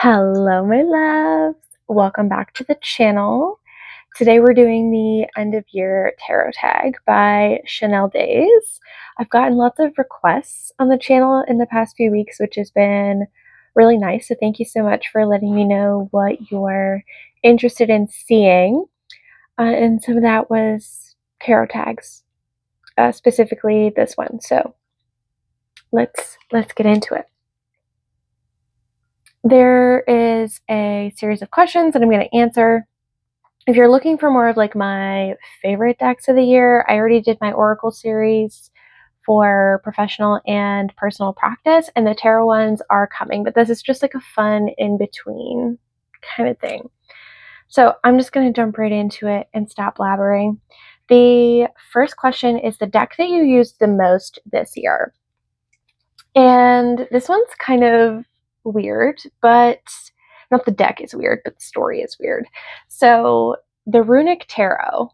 Hello, my loves. Welcome back to the channel. Today we're doing the end of year tarot tag by Chanel Days. I've gotten lots of requests on the channel in the past few weeks, which has been really nice. So thank you so much for letting me know what you're interested in seeing. And some of that was tarot tags, specifically this one. So let's get into it. There is a series of questions that I'm going to answer. If you're looking for more of like my favorite decks of the year, I already did my Oracle series for professional and personal practice, and the tarot ones are coming, but this is just like a fun in-between kind of thing. So I'm just going to jump right into it and stop blabbering. The first question is the deck that you used the most this year. And this one's kind of weird, but not the deck is weird, but the story is weird. So the Runic Tarot,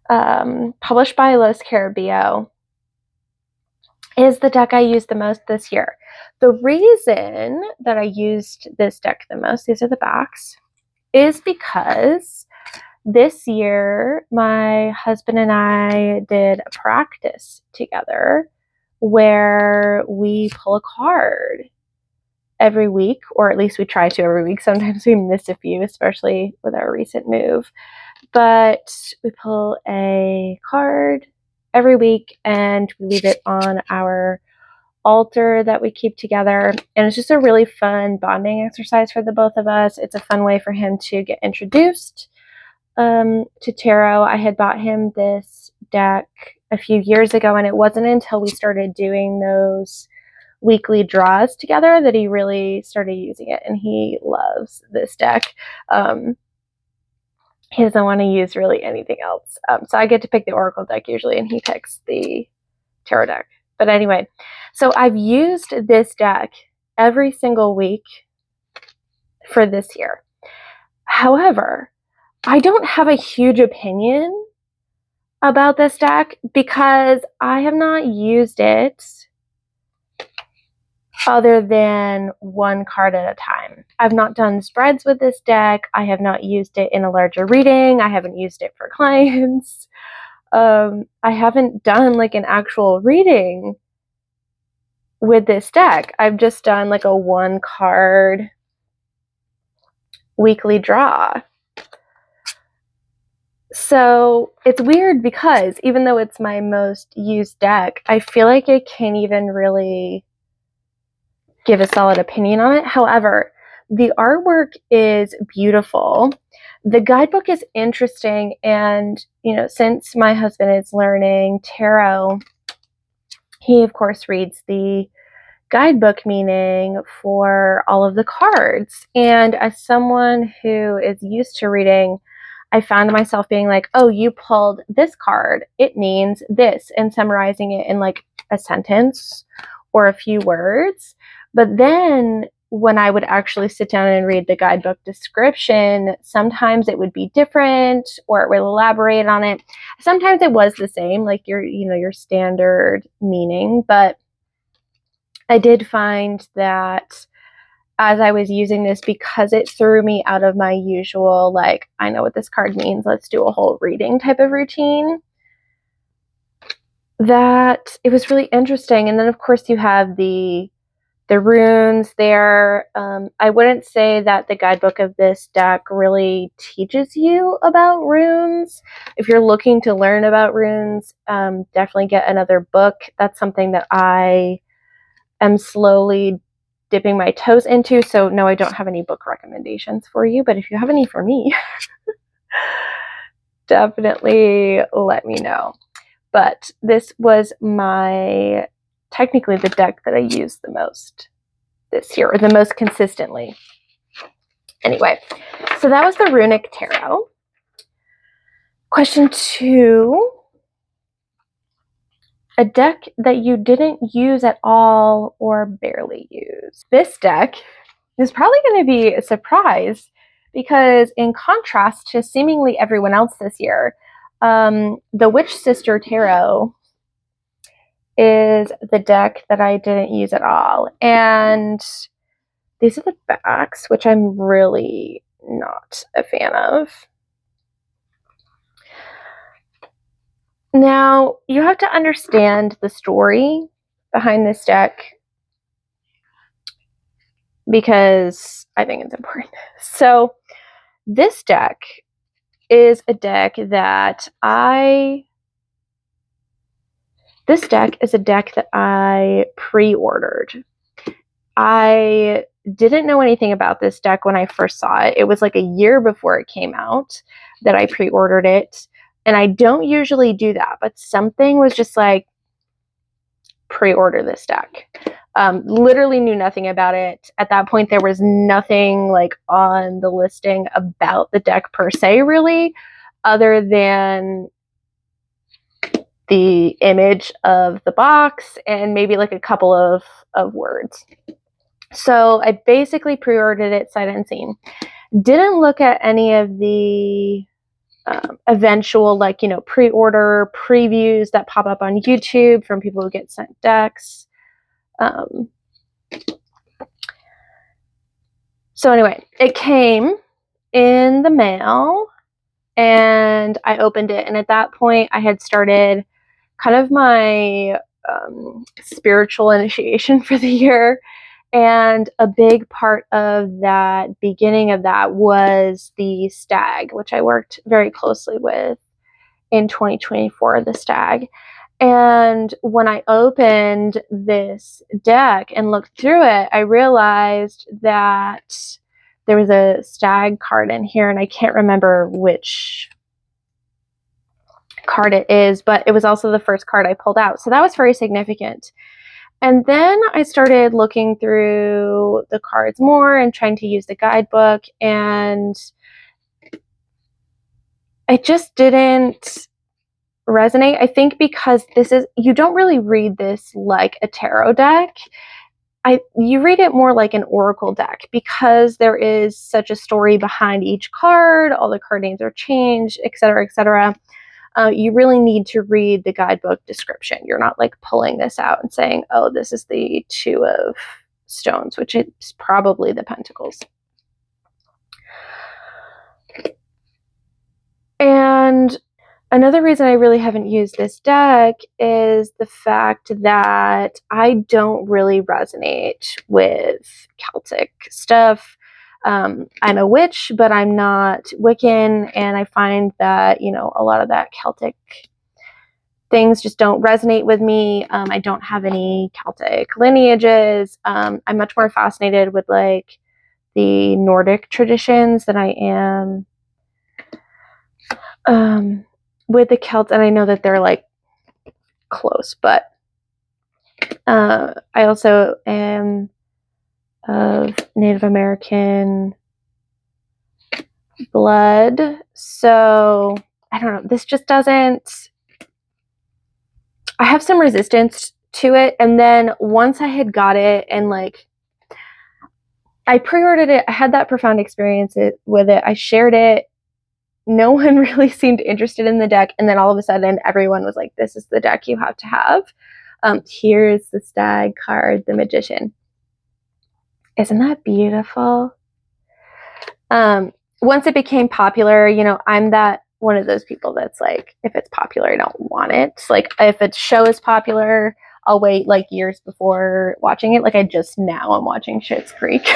published by Los Caribbean, is the deck I used the most this year. The reason that I used this deck the most, these are the backs, is because this year my husband and I did a practice together where we pull a card every week, or at least we try to every week. Sometimes we miss a few, especially with our recent move. But we pull a card every week and we leave it on our altar that we keep together. And it's just a really fun bonding exercise for the both of us. It's a fun way for him to get introduced to tarot. I had bought him this deck a few years ago, and it wasn't until we started doing those weekly draws together that he really started using it, and he loves this deck. He doesn't want to use really anything else. So I get to pick the Oracle deck usually, and he picks the tarot deck. But anyway, so I've used this deck every single week for this year. However, I don't have a huge opinion about this deck because I have not used it other than one card at a time. I've not done spreads with this deck. I have not used it in a larger reading. I haven't used it for clients. I haven't done like an actual reading with this deck. I've just done like a one card weekly draw. So it's weird because even though it's my most used deck, I feel like I can't even really give a solid opinion on it. However, the artwork is beautiful. The guidebook is interesting. And, since my husband is learning tarot, he, of course, reads the guidebook meaning for all of the cards. And as someone who is used to reading, I found myself being like, oh, you pulled this card, it means this, and summarizing it in like a sentence or a few words. But then when I would actually sit down and read the guidebook description, sometimes it would be different or it would elaborate on it. Sometimes it was the same, like your standard meaning, but I did find that as I was using this, because it threw me out of my usual, like, I know what this card means, let's do a whole reading type of routine, that it was really interesting. And then, of course, you have the runes there. I wouldn't say that the guidebook of this deck really teaches you about runes. If you're looking to learn about runes, definitely get another book. That's something that I am slowly dipping my toes into. So no, I don't have any book recommendations for you, but if you have any for me, definitely let me know. But this was technically the deck that I used the most this year, or the most consistently. Anyway, so that was the Runic Tarot. Question 2. A deck that you didn't use at all or barely use. This deck is probably going to be a surprise because in contrast to seemingly everyone else this year, the Witch Sister Tarot is the deck that I didn't use at all. And these are the backs, which I'm really not a fan of. Now, you have to understand the story behind this deck because I think it's important. So, this deck is a deck that I pre-ordered. I didn't know anything about this deck when I first saw it. It was like a year before it came out that I pre-ordered it. And I don't usually do that, but something was just like, pre-order this deck. Literally knew nothing about it. At that point, there was nothing like on the listing about the deck per se, really, other than the image of the box and maybe like a couple of words. So I basically pre-ordered it sight unseen. Didn't look at any of the eventual, like, pre-order previews that pop up on YouTube from people who get sent decks. So anyway, it came in the mail and I opened it. And at that point, I had started kind of my spiritual initiation for the year. And a big part of that beginning of that was the stag, which I worked very closely with in 2024, the stag. And when I opened this deck and looked through it, I realized that there was a stag card in here, and I can't remember which card it is, but it was also the first card I pulled out. So that was very significant. And then I started looking through the cards more and trying to use the guidebook, and I just didn't resonate. I think because you don't really read this like a tarot deck. You read it more like an oracle deck because there is such a story behind each card. All the card names are changed, etc., etc. You really need to read the guidebook description. You're not like pulling this out and saying, oh, this is the Two of Stones, which is probably the Pentacles. And another reason I really haven't used this deck is the fact that I don't really resonate with Celtic stuff. I'm a witch, but I'm not Wiccan, and I find that, a lot of that Celtic things just don't resonate with me. I don't have any Celtic lineages. I'm much more fascinated with like the Nordic traditions than I am with the Celts, and I know that they're like close, but I also am of Native American blood, so I don't know, this just doesn't, I have some resistance to it. And then once I had got it and like I pre-ordered it, I had that profound experience with it, I shared it, no one really seemed interested in the deck, and then all of a sudden everyone was like, this is the deck you have to have. Here's the stag card, the magician. Isn't that beautiful? Once it became popular, I'm that one of those people that's like, if it's popular, I don't want it. Like if a show is popular, I'll wait like years before watching it. Like I'm watching Schitt's Creek.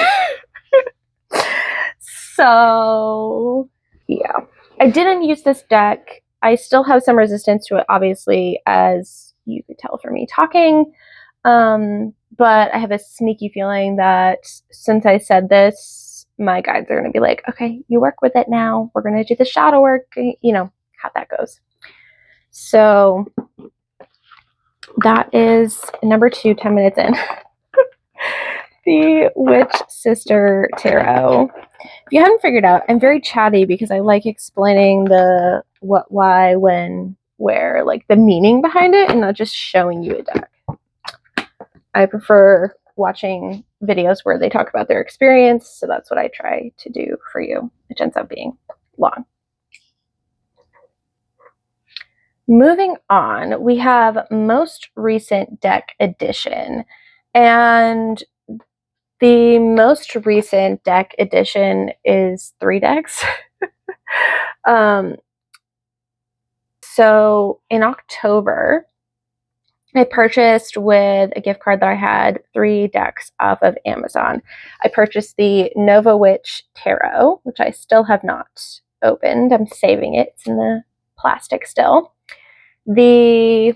So yeah, I didn't use this deck. I still have some resistance to it, obviously, as you could tell from me talking. But I have a sneaky feeling that since I said this, my guides are going to be like, okay, you work with it now. We're going to do the shadow work, how that goes. So that is number 2, 10 minutes in. The Witch Sister Tarot. If you haven't figured out, I'm very chatty because I like explaining the what, why, when, where, like the meaning behind it, and not just showing you a deck. I prefer watching videos where they talk about their experience, so that's what I try to do for you, which ends up being long. Moving on, we have most recent deck edition, and The most recent deck edition is 3 decks. So in October, I purchased with a gift card that I had 3 decks off of Amazon. I purchased the Nova Witch Tarot, which I still have not opened. I'm saving it. It's in the plastic still. The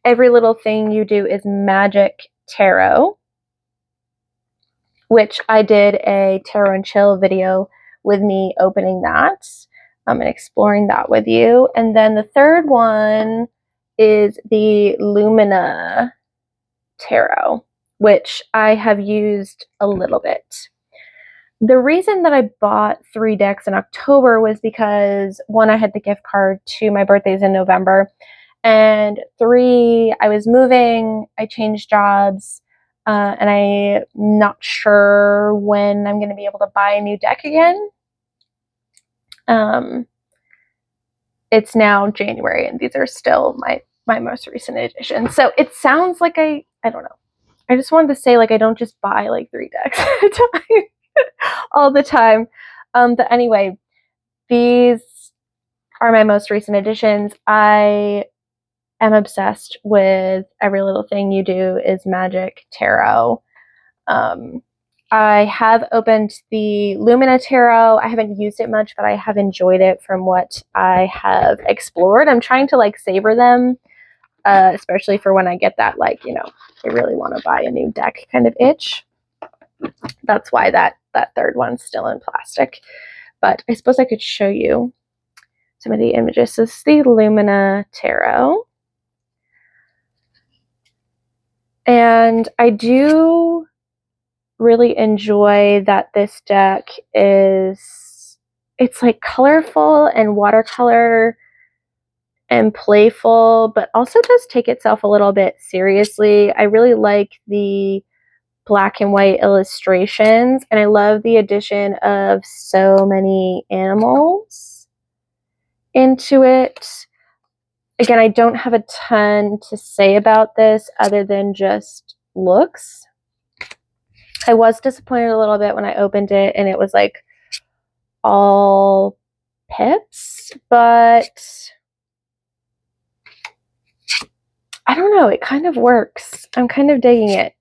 Every Little Thing You Do is Magic Tarot, which I did a Tarot and Chill video with me opening that and exploring that with you. And then the third one is the Lumina Tarot, which I have used a little bit. The reason that I bought 3 decks in October was because 1, I had the gift card, 2, my birthday's in November, and 3, I was moving, I changed jobs, and I'm not sure when I'm going to be able to buy a new deck again. It's now January, and these are still my most recent editions. So it sounds like I don't know. I just wanted to say, like, I don't just buy like 3 decks at a time all the time. But anyway, these are my most recent editions. I am obsessed with Every Little Thing You Do is Magic Tarot. I have opened the Lumina Tarot. I haven't used it much, but I have enjoyed it from what I have explored. I'm trying to like savor them, especially for when I get that, like, you know, I really want to buy a new deck kind of itch. That's why that third one's still in plastic. But I suppose I could show you some of the images. This is the Lumina Tarot. And I do really enjoy that this deck it's like colorful and watercolor and playful, but also does take itself a little bit seriously. I really like the black and white illustrations, and I love the addition of so many animals into it. Again, I don't have a ton to say about this other than just looks. I was disappointed a little bit when I opened it and it was like all pips, but I don't know, it kind of works. I'm kind of digging it.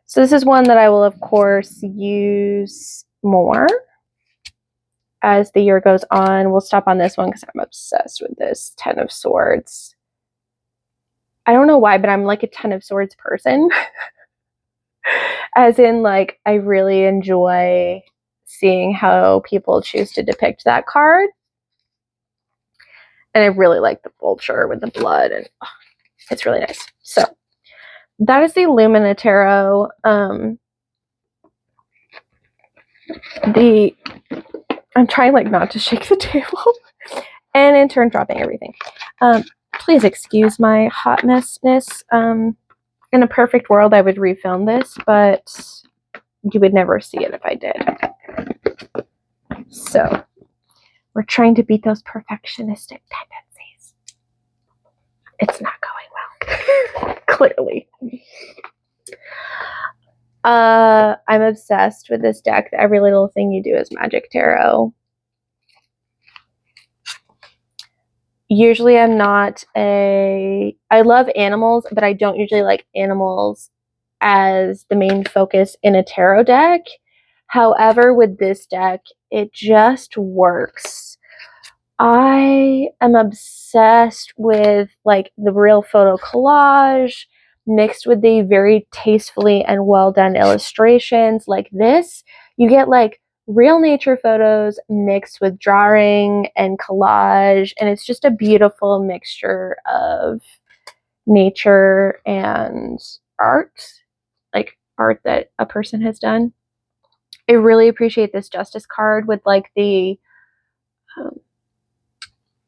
So this is one that I will, of course, use more as the year goes on. We'll stop on this one because I'm obsessed with this Ten of Swords. I don't know why, but I'm like a Ten of Swords person. As in, like, I really enjoy seeing how people choose to depict that card. And I really like the vulture with the blood, and it's really nice. So that is the Lumina Tarot. I'm trying like not to shake the table and in turn dropping everything. Please excuse my hot messness. In a perfect world, I would refilm this, but you would never see it if I did. So we're trying to beat those perfectionistic tendencies. It's not going well, clearly. I'm obsessed with this deck. Every Little Thing You Do is Magic Tarot. Usually I'm not I love animals, but I don't usually like animals as the main focus in a tarot deck. However, with this deck, it just works. I am obsessed with like the real photo collage mixed with the very tastefully and well done illustrations like this. You get like real nature photos mixed with drawing and collage, and it's just a beautiful mixture of nature and art, like art that a person has done. I really appreciate this Justice card with like the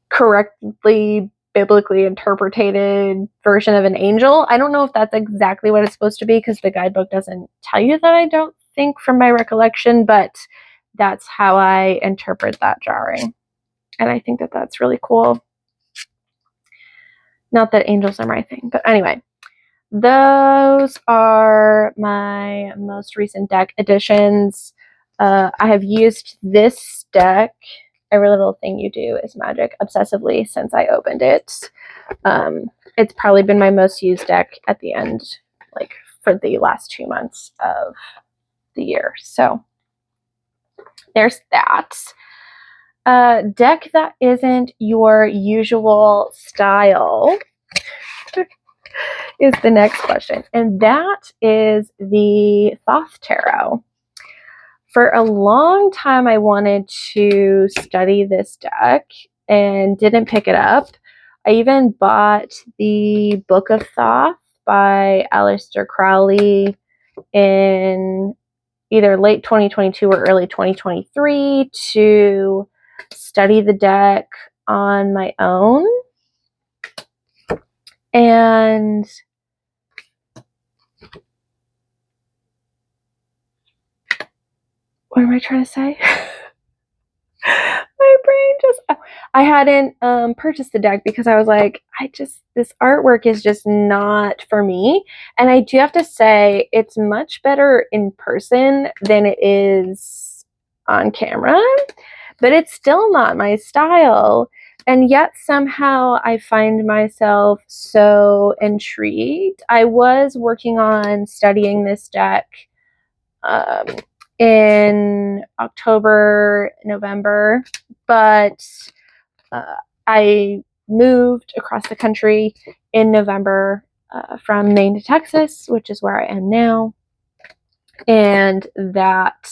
correctly biblically interpreted version of an angel. I don't know if that's exactly what it's supposed to be because the guidebook doesn't tell you that, I don't think, from my recollection, but that's how I interpret that drawing. And I think that that's really cool. Not that angels are my thing, but anyway. those are my most recent deck additions. I have used this deck, Every Little Thing You Do is Magic, obsessively since I opened it. It's probably been my most used deck at the end, like for the last 2 months of the year. So there's that. Deck that isn't your usual style is the next question, and that is the Thoth Tarot. For a long time, I wanted to study this deck and didn't pick it up. I even bought the Book of Thoth by Aleister Crowley in either late 2022 or early 2023 to study the deck on my own. And what am I trying to say? My brain just, I hadn't purchased the deck because I was like, this artwork is just not for me. And I do have to say, it's much better in person than it is on camera, but it's still not my style. And yet somehow I find myself so intrigued. I was working on studying this deck in October, November, but I moved across the country in November from Maine to Texas, which is where I am now. And that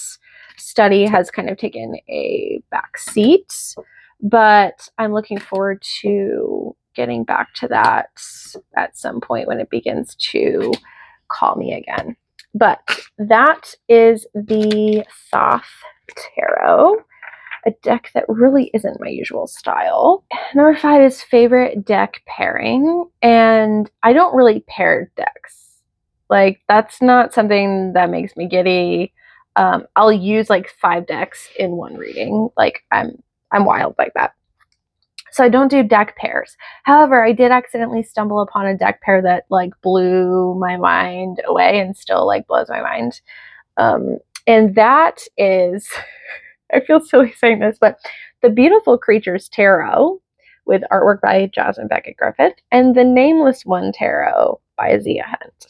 study has kind of taken a back seat, but I'm looking forward to getting back to that at some point when it begins to call me again. But that is the Thoth Tarot, a deck that really isn't my usual style. Number 5 is favorite deck pairing, and I don't really pair decks. Like, that's not something that makes me giddy. I'll use like 5 decks in one reading. Like, I'm wild like that. So I don't do deck pairs. However, I did accidentally stumble upon a deck pair that like blew my mind away and still like blows my mind. And that is, I feel silly saying this, but the Beautiful Creatures Tarot with artwork by Jasmine Beckett Griffith and the Nameless One Tarot by Zia Hunt.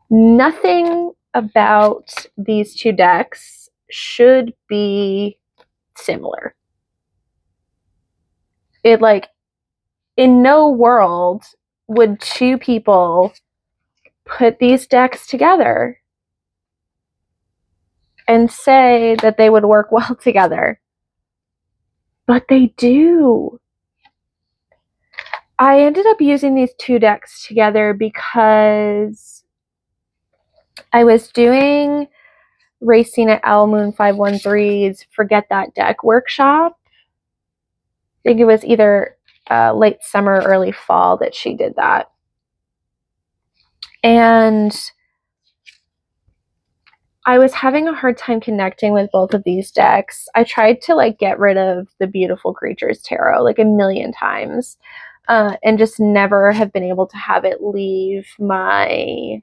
Nothing about these two decks should be similar. It like, in no world would two people put these decks together and say that they would work well together. But they do. I ended up using these two decks together because I was doing Racing at Owl Moon 513's Forget That Deck workshop. I think it was either late summer, early fall that she did that. And I was having a hard time connecting with both of these decks. I tried to like get rid of the Beautiful Creatures Tarot like a million times and just never have been able to have it leave my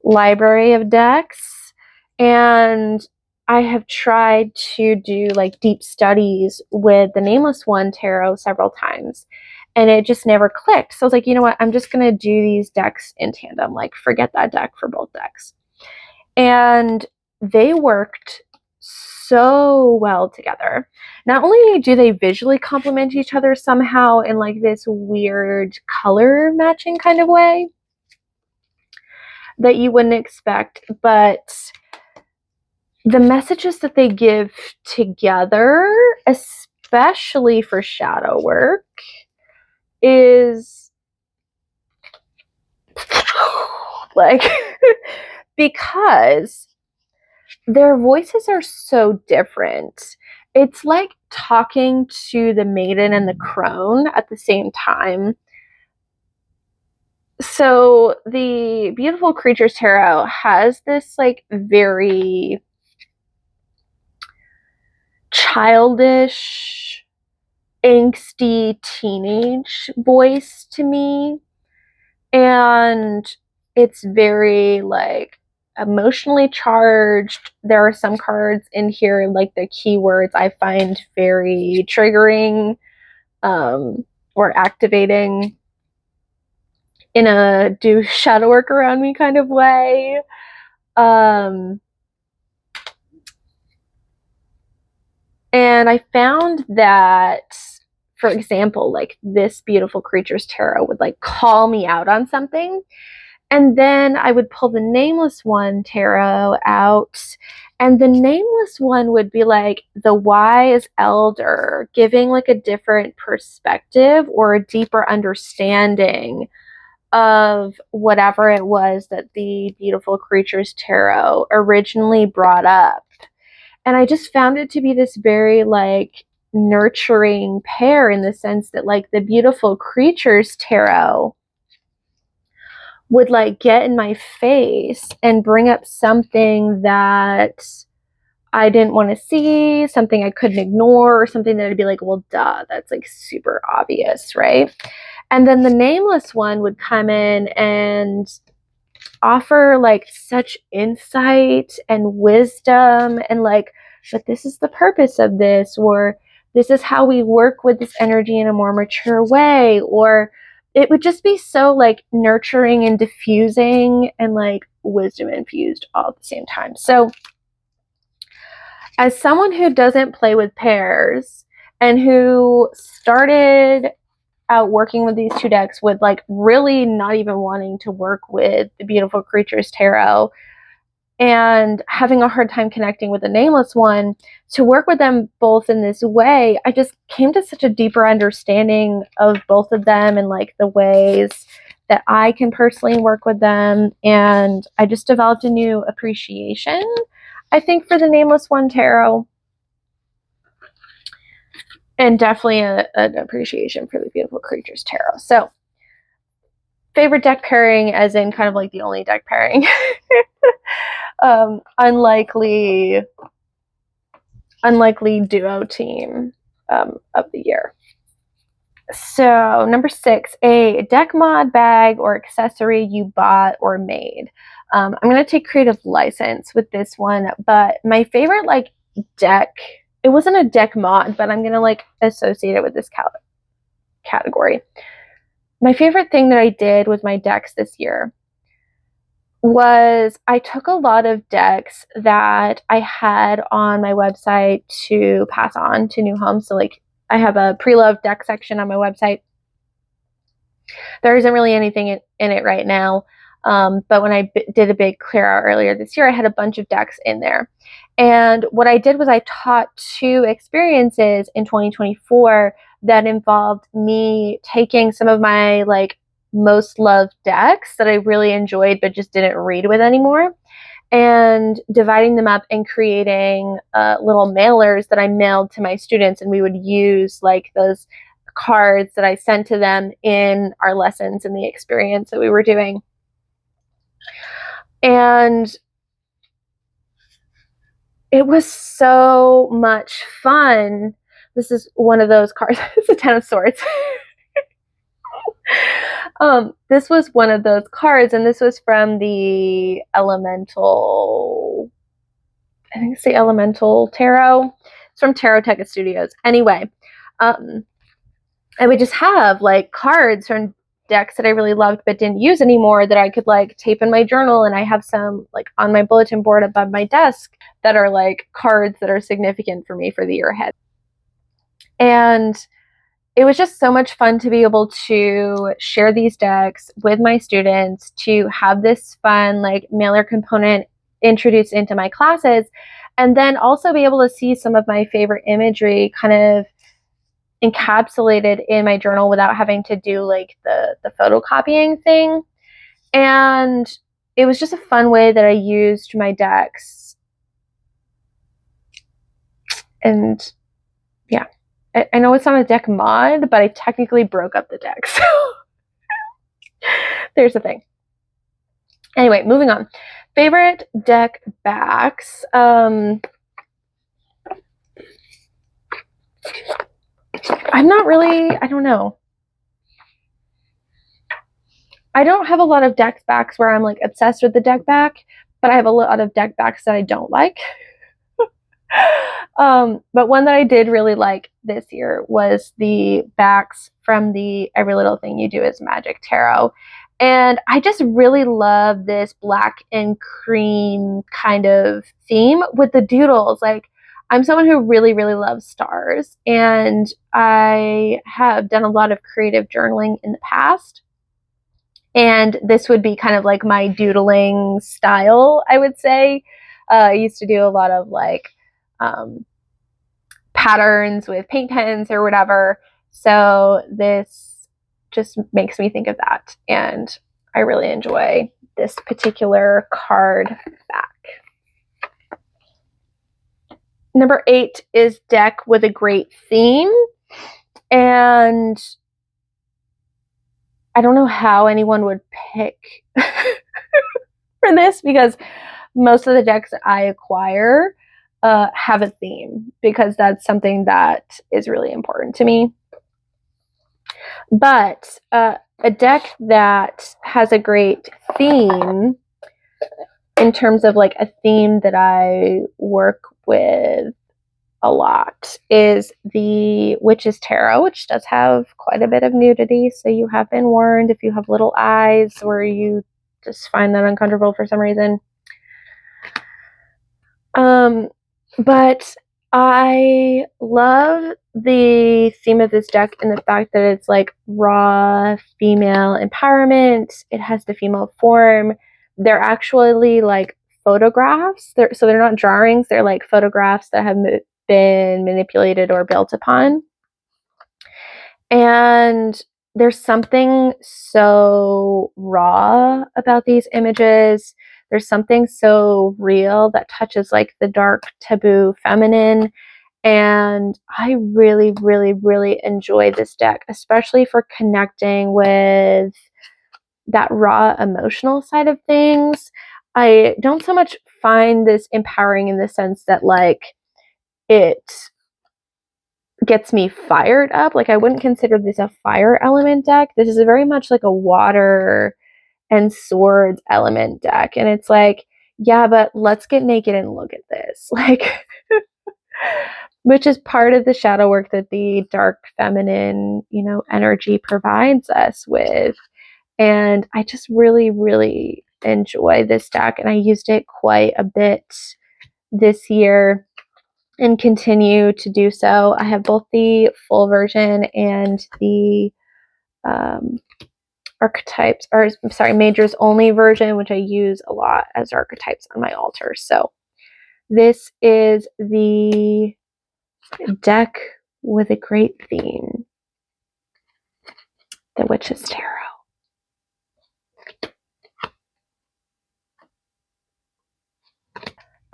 library of decks. And I have tried to do like deep studies with the Nameless One Tarot several times, and it just never clicked. So I was like, you know what? I'm just going to do these decks in tandem, like forget that deck for both decks. And they worked so well together. Not only do they visually complement each other somehow in like this weird color matching kind of way that you wouldn't expect, but the messages that they give together, especially for shadow work, is like because their voices are so different. It's like talking to the maiden and the crone at the same time. So the Beautiful Creatures Tarot has this like very childish, angsty teenage voice to me. And it's very like emotionally charged. There are some cards in here, like the keywords I find very triggering or activating in a do shadow work around me kind of way. And I found that, for example, like this beautiful creatures tarot would like call me out on something. And then I would pull the nameless one tarot out, and the nameless one would be like the wise elder giving like a different perspective or a deeper understanding of whatever it was that the beautiful creatures tarot originally brought up. And I just found it to be this very like nurturing pair in the sense that like the beautiful creatures tarot would like get in my face and bring up something that I didn't want to see, something I couldn't ignore, or something that I'd be like, well, duh, that's like super obvious, right? And then the nameless one would come in and offer like such insight and wisdom and like, but this is the purpose of this, or this is how we work with this energy in a more mature way, or it would just be so like nurturing and diffusing and like wisdom infused all at the same time. So as someone who doesn't play with pairs and who started out working with these two decks with like really not even wanting to work with the beautiful creatures tarot and having a hard time connecting with the nameless one, to work with them both in this way, I just came to such a deeper understanding of both of them and like the ways that I can personally work with them. And I just developed a new appreciation, I think, for the nameless one tarot, and definitely an appreciation for the beautiful creatures tarot. So favorite deck pairing, as in kind of like the only deck pairing. Unlikely duo team of the year. So number 6, a deck mod, bag, or accessory you bought or made. I'm going to take creative license with this one, but my favorite like deck, it wasn't a deck mod, but I'm going to like associate it with this category. My favorite thing that I did with my decks this year was I took a lot of decks that I had on my website to pass on to new homes. So like I have a pre-loved deck section on my website. There isn't really anything in it right now. But when I did a big clear out earlier this year, I had a bunch of decks in there. And what I did was I taught 2 experiences in 2024 that involved me taking some of my like most loved decks that I really enjoyed but just didn't read with anymore, and dividing them up and creating little mailers that I mailed to my students, and we would use like those cards that I sent to them in our lessons and the experience that we were doing. And it was so much fun. This is one of those cards. It's a 10 of swords. This was one of those cards, and this was from the elemental, I think it's the elemental tarot. It's from Tarot Teka Studios. Anyway, I would just have like cards from decks that I really loved but didn't use anymore that I could like tape in my journal, and I have some like on my bulletin board above my desk that are like cards that are significant for me for the year ahead. And it was just so much fun to be able to share these decks with my students, to have this fun like mailer component introduced into my classes, and then also be able to see some of my favorite imagery kind of encapsulated in my journal without having to do like the photocopying thing. And it was just a fun way that I used my decks. And yeah, I know it's not a deck mod, but I technically broke up the deck. So there's the thing. Anyway, moving on. Favorite deck backs. I'm not really, I don't know. I don't have a lot of deck backs where I'm like obsessed with the deck back, but I have a lot of deck backs that I don't like. But one that I did really like this year was the backs from the Every Little Thing You Do Is Magic Tarot. And I just really love this black and cream kind of theme with the doodles. Like, I'm someone who really, really loves stars, and I have done a lot of creative journaling in the past. And this would be kind of like my doodling style, I would say. I used to do a lot of like patterns with paint pens or whatever. So this just makes me think of that. And I really enjoy this particular card back. Number 8 is deck with a great theme. And I don't know how anyone would pick for this, because most of the decks that I acquire have a theme, because that's something that is really important to me. But a deck that has a great theme, in terms of like a theme that I work with a lot, is the Witch's Tarot, which does have quite a bit of nudity. So you have been warned if you have little eyes or you just find that uncomfortable for some reason. But I love the theme of this deck and the fact that it's like raw female empowerment. It has the female form. They're actually like photographs. So they're not drawings. They're like photographs that have been manipulated or built upon. And there's something so raw about these images. There's something so real that touches like the dark, taboo feminine. And I really, really, really enjoy this deck, especially for connecting with that raw emotional side of things. I don't so much find this empowering in the sense that like it gets me fired up. Like, I wouldn't consider this a fire element deck. This is very much like a water and swords element deck. And it's like, yeah, but let's get naked and look at this. Like, which is part of the shadow work that the dark feminine, energy provides us with. And I just really, really enjoy this deck. And I used it quite a bit this year and continue to do so. I have both the full version and the archetypes, or I'm sorry, majors only version, which I use a lot as archetypes on my altar. So this is the deck with a great theme, the Witch's Tarot.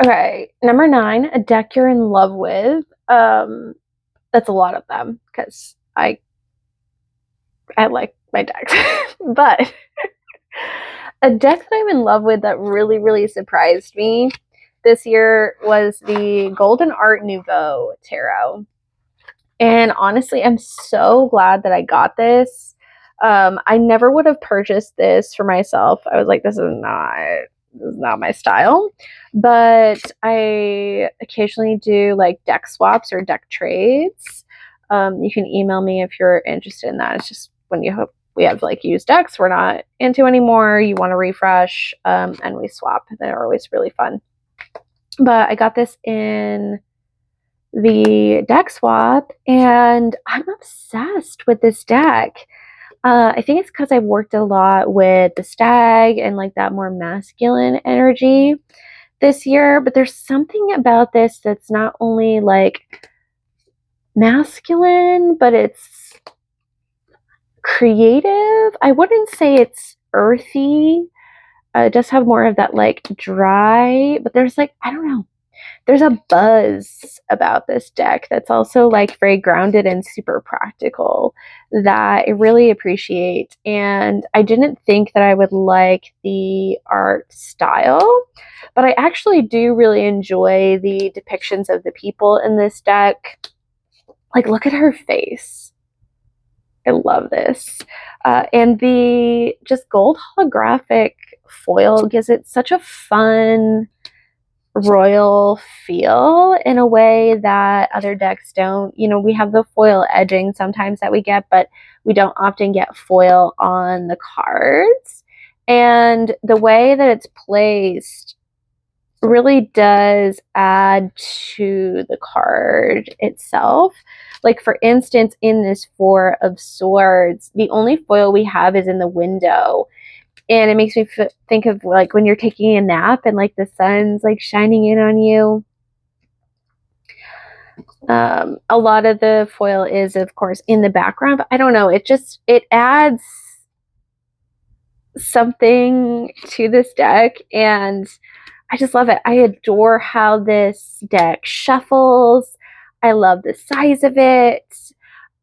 Okay, number 9, a deck you're in love with. That's a lot of them, because I like my decks. But a deck that I'm in love with that really, really surprised me this year was the Golden Art Nouveau Tarot. And honestly, I'm so glad that I got this. I never would have purchased this for myself. I was like, this is not my style. But I occasionally do like deck swaps or deck trades. You can email me if you're interested in that. It's just when we have like used decks we're not into anymore, you want to refresh, and we swap. They're always really fun. But I got this in the deck swap, and I'm obsessed with this deck. I think it's because I've worked a lot with the stag and like that more masculine energy this year, but there's something about this that's not only like masculine, but it's creative. I wouldn't say it's earthy. It does have more of that like dry, but there's like, I don't know, there's a buzz about this deck that's also like very grounded and super practical that I really appreciate. And I didn't think that I would like the art style, but I actually do really enjoy the depictions of the people in this deck. Like, look at her face. I love this. And the just gold holographic foil gives it such a fun royal feel in a way that other decks don't. You know, we have the foil edging sometimes that we get, but we don't often get foil on the cards. And the way that it's placed really does add to the card itself. Like, for instance, in this Four of Swords, the only foil we have is in the window. And it makes me think of like when you're taking a nap and like the sun's like shining in on you. A lot of the foil is, of course, in the background, but I don't know. It adds something to this deck, and I just love it. I adore how this deck shuffles. I love the size of it.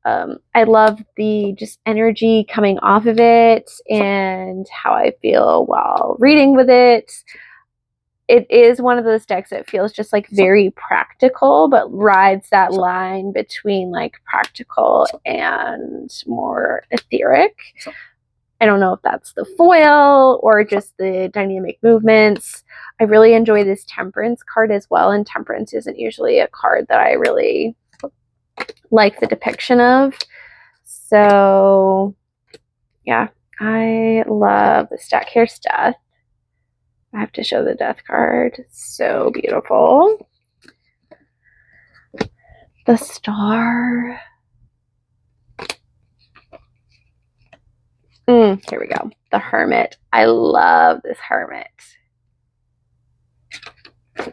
I love the just energy coming off of it and how I feel while reading with it. It is one of those decks that feels just like very practical, but rides that line between like practical and more etheric. I don't know if that's the foil or just the dynamic movements. I really enjoy this Temperance card as well, and Temperance isn't usually a card that I really like the depiction of. So yeah, I love this deck. Here's Death. I have to show the Death card. It's so beautiful. The Star. Here we go. The Hermit. I love this Hermit.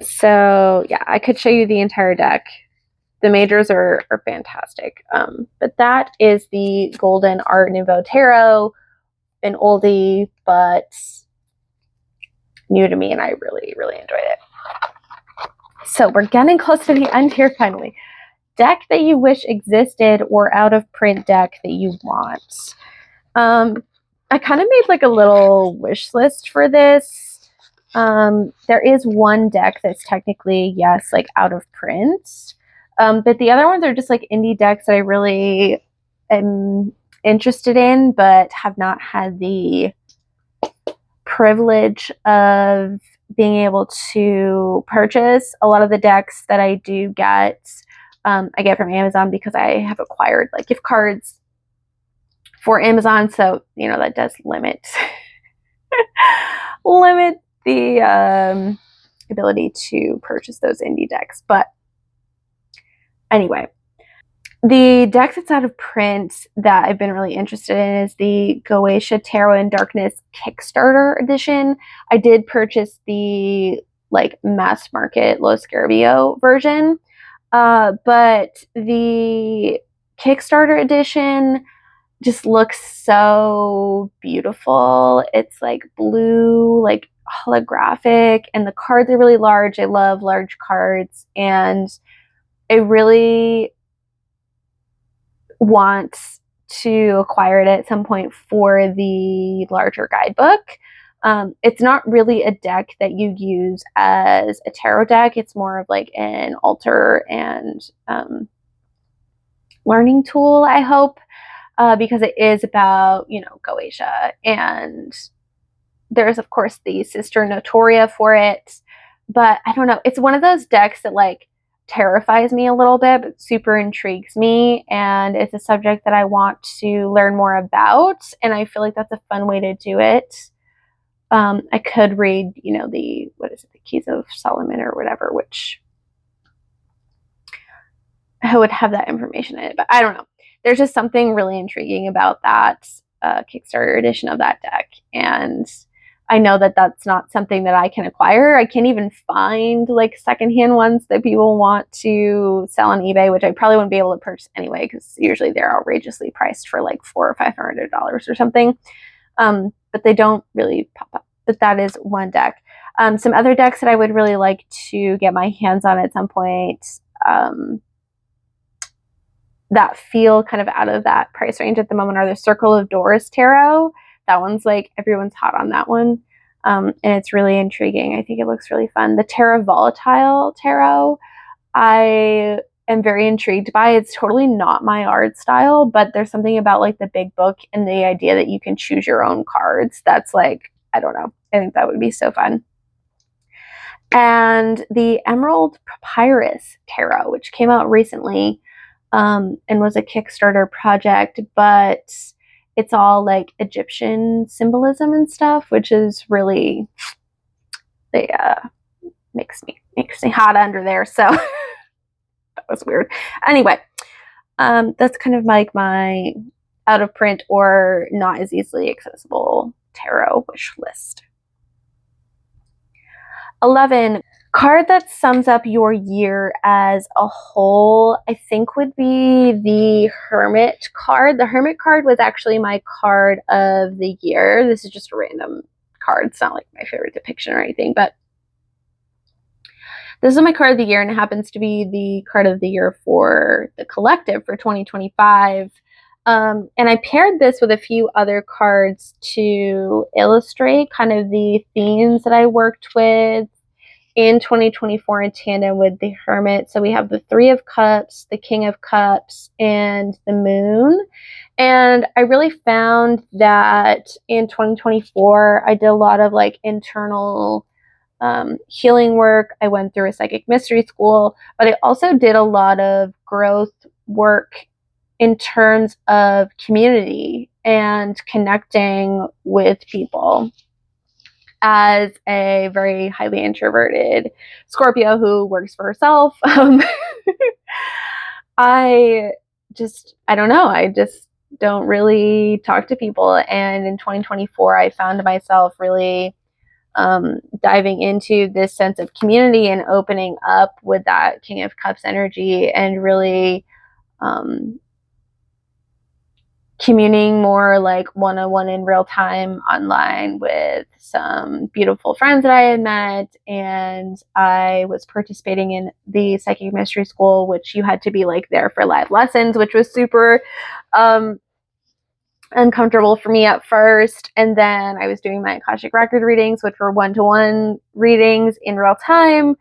So yeah, I could show you the entire deck. The majors are fantastic. But that is the Golden Art Nouveau Tarot, an oldie, but new to me, and I really, really enjoyed it. So we're getting close to the end here finally. Deck that you wish existed or out of print deck that you want. I kind of made like a little wish list for this. There is one deck that's technically, yes, like out of print. But the other ones are just like indie decks that I really am interested in, but have not had the privilege of being able to purchase. A lot of the decks that I do get, I get from Amazon because I have acquired like gift cards for Amazon. So, you know, that does limit the ability to purchase those indie decks. But anyway, the deck that's out of print that I've been really interested in is the Goetia Tarot in Darkness Kickstarter edition. I did purchase the like mass market Lo Scarabeo version, but the Kickstarter edition just looks so beautiful. It's like blue, like holographic, and the cards are really large. I love large cards, and I really want to acquire it at some point for the larger guidebook. It's not really a deck that you use as a tarot deck. It's more of like an altar and learning tool, I hope, because it is about, you know, Goetia. And there's, of course, the Sister Notoria for it. But I don't know. It's one of those decks that like terrifies me a little bit, but super intrigues me, and it's a subject that I want to learn more about, and I feel like that's a fun way to do it. I could read, you know, the Keys of Solomon or whatever, which I would have that information in it, but I don't know. There's just something really intriguing about that Kickstarter edition of that deck, and I know that that's not something that I can acquire. I can't even find like secondhand ones that people want to sell on eBay, which I probably wouldn't be able to purchase anyway, because usually they're outrageously priced for like $400 or $500 or something. But they don't really pop up. But that is one deck. Some other decks that I would really like to get my hands on at some point that feel kind of out of that price range at the moment are the Circle of Doors Tarot. That one's like, everyone's hot on that one. And it's really intriguing. I think it looks really fun. The Terra Volatile Tarot, I am very intrigued by. It's totally not my art style, but there's something about like the big book and the idea that you can choose your own cards. That's like, I don't know. I think that would be so fun. And the Emerald Papyrus Tarot, which came out recently, and was a Kickstarter project, but it's all like Egyptian symbolism and stuff, which is really, makes me hot under there. So that was weird. Anyway, that's kind of like my out of print or not as easily accessible tarot wish list. 11, card that sums up your year as a whole, I think would be the Hermit card. The Hermit card was actually my card of the year. This is just a random card. It's not like my favorite depiction or anything, but this is my card of the year, and it happens to be the card of the year for the collective for 2025. And I paired this with a few other cards to illustrate kind of the themes that I worked with in 2024 in tandem with the Hermit. So we have the Three of Cups, the King of Cups, and the Moon. And I really found that in 2024, I did a lot of like internal healing work. I went through a psychic mystery school, but I also did a lot of growth work in terms of community and connecting with people. As a very highly introverted Scorpio who works for herself, I don't know. I just don't really talk to people. And in 2024, I found myself really diving into this sense of community and opening up with that King of Cups energy and really communing more like one-on-one in real time online with some beautiful friends that I had met. And I was participating in the psychic mystery school, which you had to be like there for live lessons, which was super uncomfortable for me at first. And then I was doing my Akashic record readings, which were one-to-one readings in real time.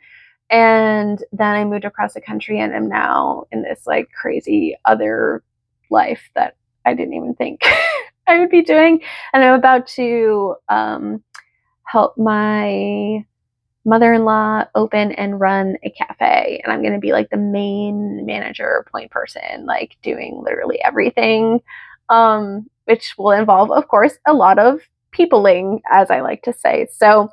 And then I moved across the country and am now in this like crazy other life that I didn't even think I would be doing. And I'm about to help my mother-in-law open and run a cafe. And I'm going to be like the main manager point person, like doing literally everything, which will involve, of course, a lot of peopling, as I like to say. So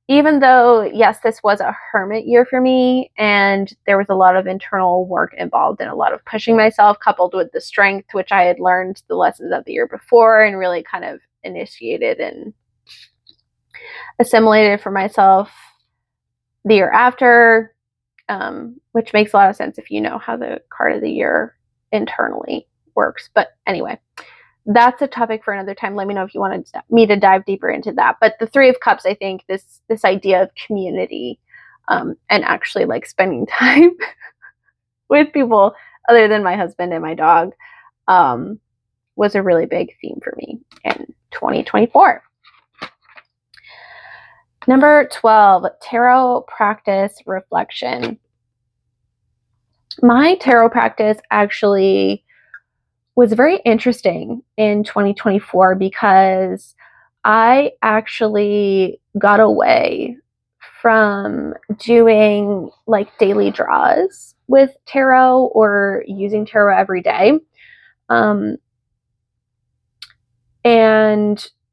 even though, yes, this was a hermit year for me, and there was a lot of internal work involved and a lot of pushing myself, coupled with the strength, which I had learned the lessons of the year before and really kind of initiated and assimilated for myself the year after, which makes a lot of sense if you know how the card of the year internally works. But anyway, that's a topic for another time. Let me know if you wanted me to dive deeper into that. But the Three of Cups, I think this idea of community and actually like spending time with people other than my husband and my dog was a really big theme for me in 2024. Number 12, tarot practice reflection. My tarot practice actually was very interesting in 2024 because I actually got away from doing like daily draws with tarot or using tarot every day. And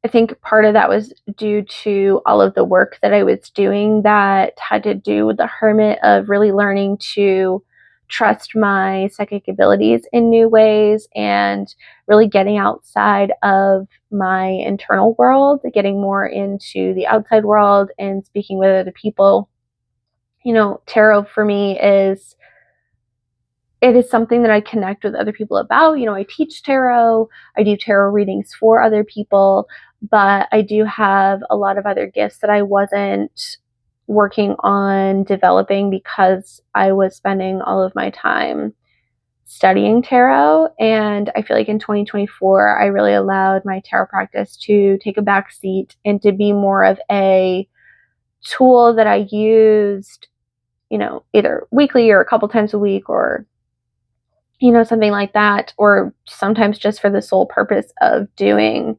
I think part of that was due to all of the work that I was doing that had to do with the hermit, of really learning to trust my psychic abilities in new ways and really getting outside of my internal world, getting more into the outside world and speaking with other people. You know, tarot for me is something that I connect with other people about. You know, I teach tarot, I do tarot readings for other people, but I do have a lot of other gifts that I wasn't working on developing because I was spending all of my time studying tarot. And I feel like in 2024, I really allowed my tarot practice to take a back seat and to be more of a tool that I used, you know, either weekly or a couple times a week or something like that, or sometimes just for the sole purpose of doing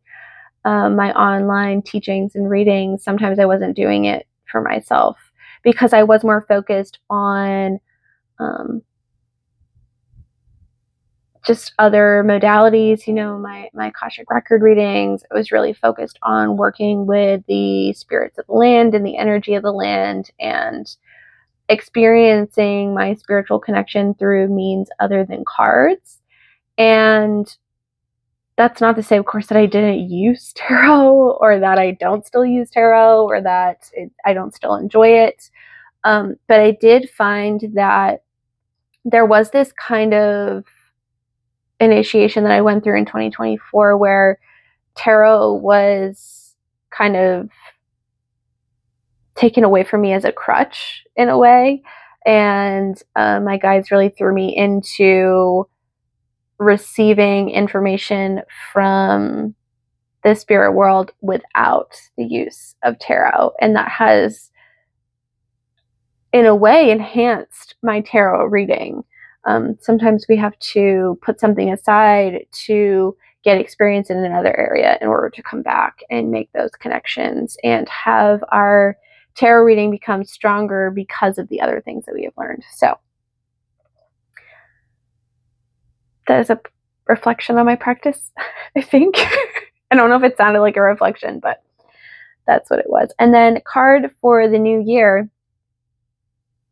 my online teachings and readings. Sometimes I wasn't doing it for myself because I was more focused on just other modalities, my Akashic record readings. I was really focused on working with the spirits of the land and the energy of the land and experiencing my spiritual connection through means other than cards. And that's not to say, of course, that I didn't use tarot or that I don't still use tarot or that I don't still enjoy it. But I did find that there was this kind of initiation that I went through in 2024 where tarot was kind of taken away from me as a crutch in a way. And my guides really threw me into receiving information from the spirit world without the use of tarot. And that has, in a way, enhanced my tarot reading. Sometimes we have to put something aside to get experience in another area in order to come back and make those connections and have our tarot reading become stronger because of the other things that we have learned. So that is a reflection on my practice, I think. I don't know if it sounded like a reflection, but that's what it was. And then card for the new year.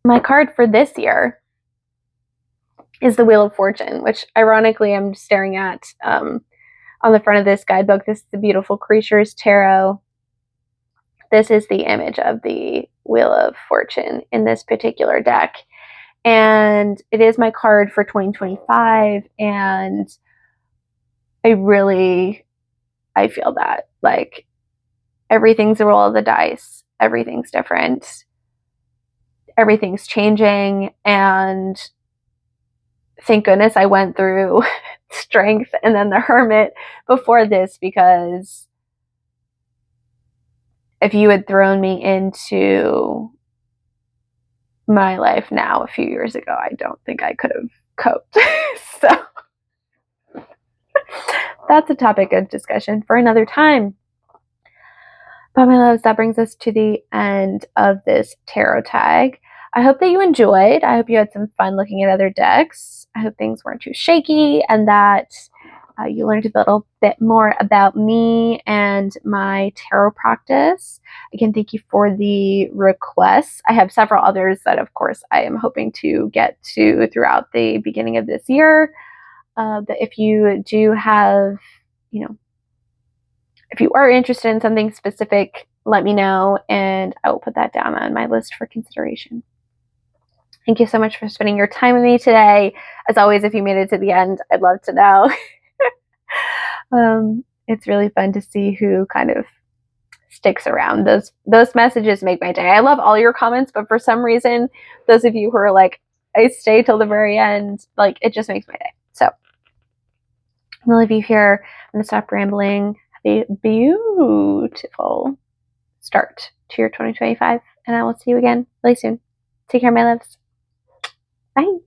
My card for this year is the Wheel of Fortune, which ironically I'm staring at on the front of this guidebook. This is the Beautiful Creatures Tarot. This is the image of the Wheel of Fortune in this particular deck. And it is my card for 2025. And I feel that like everything's a roll of the dice. Everything's different. Everything's changing. And thank goodness I went through Strength and then the Hermit before this, because if you had thrown me into my life now a few years ago, I don't think I could have coped. So that's a topic of discussion for another time. But my loves, that brings us to the end of this tarot tag. I hope that you enjoyed. I hope you had some fun looking at other decks. I hope things weren't too shaky and that you learned a little bit more about me and my tarot practice. Again, thank you for the requests. I have several others that, of course, I am hoping to get to throughout the beginning of this year. But if you do have, if you are interested in something specific, let me know and I will put that down on my list for consideration. Thank you so much for spending your time with me today. As always, if you made it to the end, I'd love to know. It's really fun to see who kind of sticks around. Those messages make my day. I love all your comments, but for some reason, those of you who are like, I stay till the very end, like it just makes my day. So I'm gonna leave you here. I'm gonna stop rambling. Have a beautiful start to your 2025, and I will see you again really soon. Take care, my loves. Bye.